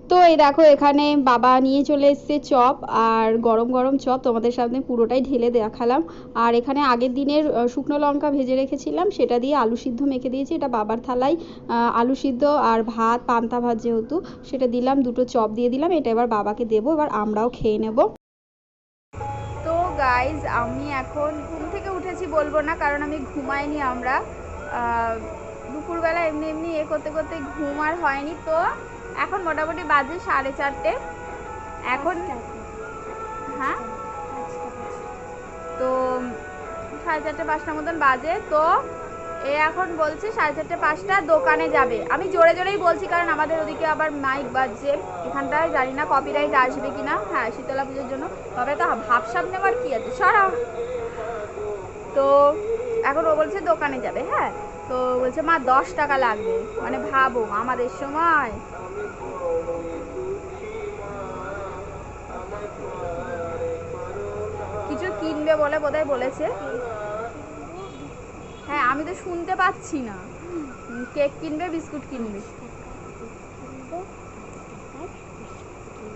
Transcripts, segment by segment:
তো এই দেখো এখানে বাবা নিয়ে চলে এসেছে চপ, আর গরম গরম চপ তোমাদের সামনে পুরোটাই ঢেলে দেখালাম। আর এখানে আগের দিনের শুকনো লঙ্কা ভেজে রেখেছিলাম, সেটা দিয়ে আলু সিদ্ধ মেখে দিয়েছি। এটা বাবার থালায় আলু সিদ্ধ আর ভাত, পান্তা ভাত যেহেতু, সেটা দিলাম। দুটো চপ দিয়ে দিলাম, এটা এবার বাবাকে দেবো, এবার আমরাও খেয়ে নেব। তো গাইজ আমি এখন ঘুম থেকে উঠেছি বলবো না, কারণ আমি ঘুমাইনি। আমরা দুপুরবেলা এমনি এমনি করতে করতে ঘুম আর হয়নি। তো এখন মোটামুটি বাজে 4:30। এখন হ্যাঁ, তো 4:30-5টা মতন বাজে। তো এ এখন বলছে 4:30-5টা দোকানে যাবে। আমি জোরে জোরেই বলছি, কারণ আমাদের ওদিকে আবার মাইক বাজছে। এখানটায় জানি না কপিরাইট আসবে কিনা। হ্যাঁ, শীতলা পুজোর জন্য। তবে তো ভাবসাব নেওয়ার কি আছে, সরা। তো এখন ও বলছে দোকানে যাবে। হ্যাঁ, তো বলছে মা 10 টাকা লাগবে। মানে ভাবো আমাদের সময়। কিছু কিনবে বলে বোধহয় বলেছে। হ্যাঁ, আমি তো শুনতে পাচ্ছি না। কেক কিনবে, বিস্কুট কিনবে।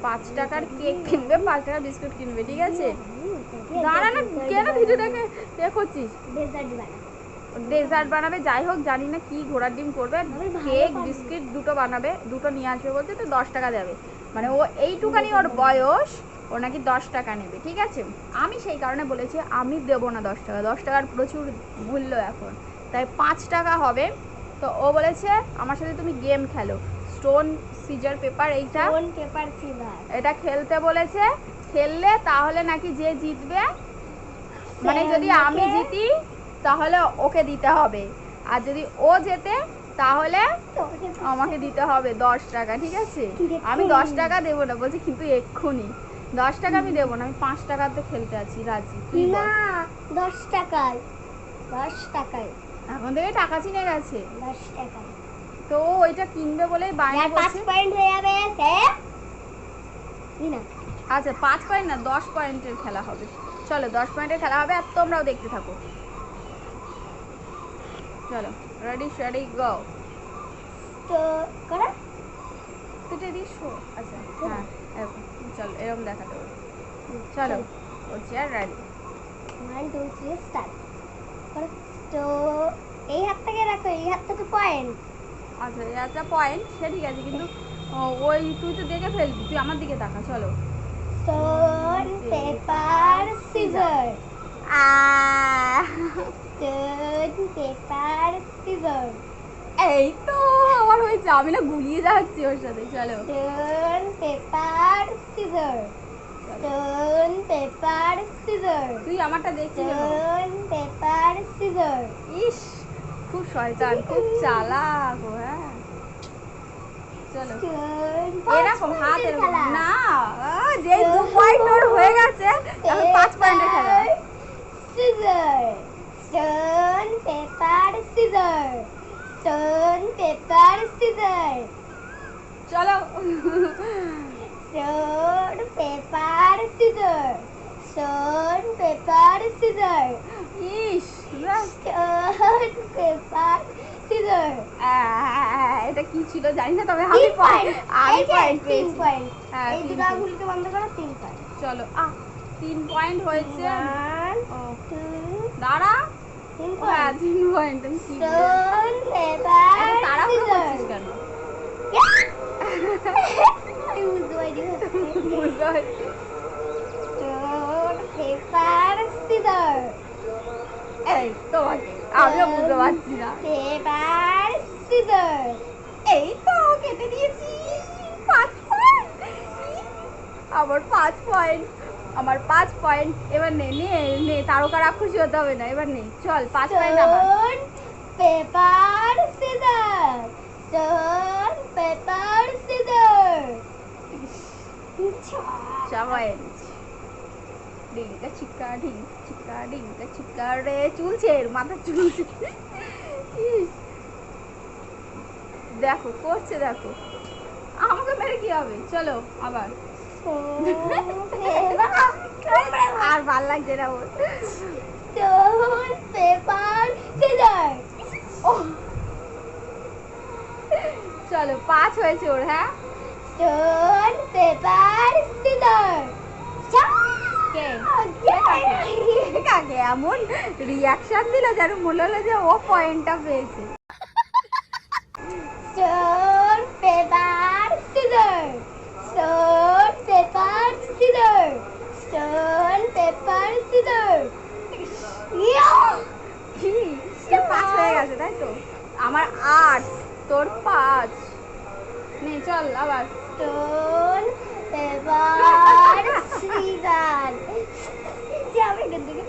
5 টাকার কেক কিনবে, 5 টাকার বিস্কুট কিনবে, ঠিক আছে? দাঁড়া না, কেন ভিডিওটাকে এ করছিস? ডেজার্ট বানাবে, যাই হোক জানি না কি ঘোড়ার ডিম করবে। কেক বিস্কিট দুটো বানাবে, দুটো নিয়ে আসবে বলছে। তো 10 টাকা যাবে, মানে ও এইটুকানি ওর বয়স, ও নাকি 10 টাকা নেবে, ঠিক আছে? আমি সেই কারণে বলেছি আমি দেবো না 10 টাকা। 10 টাকার প্রচুর মূল্য এখন, তাই 5 টাকা হবে। তো ও বলেছে আমার সাথে তুমি গেম খেলো, স্টোন সিজার পেপার, এইটা এটা খেলতে বলেছে। খেললে তাহলে নাকি যে জিতবে, মানে যদি আমি জিতি তাহলে ওকে দিতে হবে, আর যদি ও জেতে তাহলে আমাকে দিতে হবে 10 টাকা, ঠিক আছে? আমি 10 টাকা দেবো না বলছি, কিন্তু এক্ষুনি 10 টাকা আমি দেবো না। আমি 5 টাকাতে খেলতে আছি রাজি। না, 10 টাকায়, 10 টাকায় এখন থেকে টাকা চিনে গেছে। 10 টাকায় তো ওইটা কিনবে বলে বাইরে 5 পয়েন্ট হয়ে যাবে। আচ্ছা 5 পয়েন্ট না, 10 পয়েন্টের খেলা হবে। চলো 10 পয়েন্টের খেলা হবে, আর তোমরাও দেখতে থাকো। চলো, রেডি শেডি গো। তো করা তুই দিস। আচ্ছা হ্যাঁ, চলো এরকম দেখাতে হবে। চলো বলছি, আর রেডি। 1 2 3 স্টার্ট। তো এই হাত থেকে রাখো, এই হাতটা তো পয়েন্ট। আচ্ছা এই একটা পয়েন্ট, সে ঠিক আছে, কিন্তু ওই তুই তো দেখে ফেলবি, তুই আমার দিকে তাকা। চলো, stone paper scissor. Stone paper caesar. এই তো আমার হয়েছে, আমি না গুলিয়ে যাচ্ছি ওর সাথে। চলো, stone paper scissor. Stone paper caesar. তুই আমারটা দেখছিস? Stone paper scissor. ইস, খুব শয়তান, খুব চালাক ও। হ্যাঁ চলো, এরকম হাত এরকম না, যে 2 পয়েন্ট ওর হয়ে গেছে, এখন 5 পয়েন্টের খেলা। Scissor. Stone paper scissor. Stone paper scissor. চলো, stone paper scissor. Stone paper scissor. ইস, স্টোন পেপার সিজার। এটা কি ছিল জানি না, তবে আমি পয়েন্ট পেয়েছি। 3 পয়েন্ট। হ্যাঁ, এই দুটো আঙুলকে বন্ধ করো, 3 পয়েন্ট। চলো 3 পয়েন্ট হয়েছে। 1 2 দাঁড়া, 3 হ্যাঁ পয়েন্ট। 3 পয়েন্ট। আমি কি স্টোন পেপার তাড়াহুড়ো সিজার। করছিস কেন? আমি বুঝতে পারিনি। বুঝতে পারছি। Stone paper caesar. এই তোমাকে আমিও বুঝতে পারছি না। Paper scissor. এই তো কেটে দিয়েছি। 5 পয়েন্ট, আমার 5 পয়েন্ট, আমার 5 পয়েন্ট। এবার নে নে নে, তারকা রাক্ষসী হতে হবে না, এবার নে। চল 5 পয়েন্ট আমার। Stone paper scissor. Stone paper scissor. 6 point. ডিঙ্কা চিকা ঢিঙ্কা চিকা ডিঙ্কা চিকা রে, চুলছে মাথা চুলছে। দেখো করছে, দেখো আমাকে মেরে কি হবে। চলো আবার, আর ভাল লাগছে না ওর। Stone paper scissor. চলো 5 হয়েছে ওর। হ্যাঁ, স্টোন আগে এমন রিয়াকশন দিল যেন মনে হলো যে ও পয়েন্টটা পেয়েছে। Stone, paper, scissors. Stone, paper, scissors. Stone, paper, scissors. Yeah! কি তোর 5 হয়ে গেছে তাই তো? আমার 8, তোর 5। নে চল আবার। Stone, paper, scissors. যাবে এখান থেকে।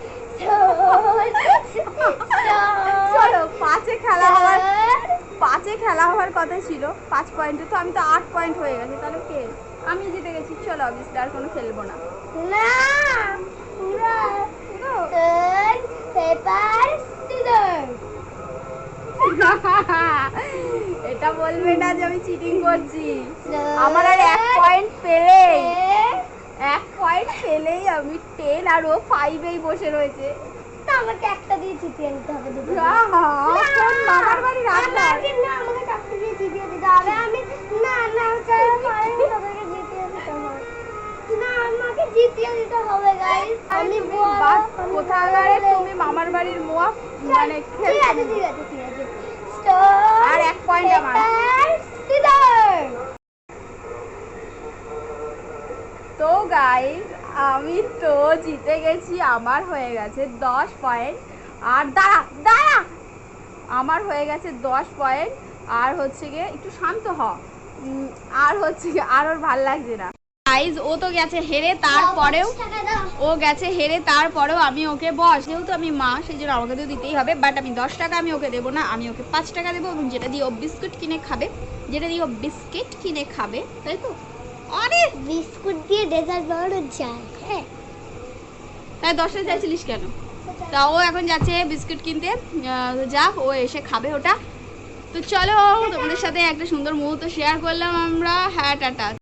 চলো 5-এ খেলা হওয়ার 5-এ খেলা হওয়ার কথা ছিল, 5 পয়েন্টে তো আমি তো 8 পয়েন্ট হয়ে গেছে, তাহলে কে? আমি জিতে গেছি। চলো অবভিয়াসলি আর কোনো খেলবো না। না না Stone, paper, scissors. এটা বলবে না যে আমি চিটিং করছি। Stone, আমার আর 1 পয়েন্ট পেলেই paper, 1 পয়েন্ট পেলেই আমি 10 আর ও 5-এই বসে রয়েছে। তা আমাকে একটা দিয়ে জিতিয়ে নিতে হবে দুটো। আহা, কোন মামার বাড়ির আবদার? আমাকে না, আমাকে একটা দিয়ে জিতিয়ে দিতে হবে। আমি না না চাই পারিনি, তোদেরকে জিতিয়ে দিতে হবে। না আমাকে জিতিয়ে দিতে হবে গাইস। আমি বড় বাস কোথাকারে তুমি মামার বাড়ির মোয়া মানে ঠিক খেলছো? আছে ঠিক আছে ঠিক আছে। Stone, আর 1 পয়েন্ট আমার। paper, scissors. তো গাইস আমি তো জিতে গেছি, আমার হয়ে গেছে 10 পয়েন্ট। আর দাঁড়া দাঁড়া, আমার হয়ে গেছে 10 পয়েন্ট। আর হচ্ছে গিয়ে একটু শান্ত হ। আর হচ্ছে গিয়ে আর ওর ভাল লাগছে না গাইস। ও তো গেছে হেরে, তারপরেও টাকা দাও। ও গেছে হেরে, তারপরেও আমি ওকে বস, যেহেতু আমি মা সেই জন্য আমাকে তো দিতেই হবে। বাট আমি 10 টাকা আমি ওকে দেবো না, আমি ওকে 5 টাকা দেবো, এবং যেটা দিয়ে ও বিস্কুট কিনে খাবে, তাই তো? আরে বিস্কুট দিয়ে ডেজার্ট বানানো যায়। হ্যাঁ তাই 10 চাইছিলিস কেন? তা ও এখন যাচ্ছে বিস্কুট কিনতে, যাক ও এসে খাবে ওটা। তো চলো তোমাদের সাথে একটা সুন্দর মুহূর্ত শেয়ার করলাম আমরা। হ্যাঁ টাটা।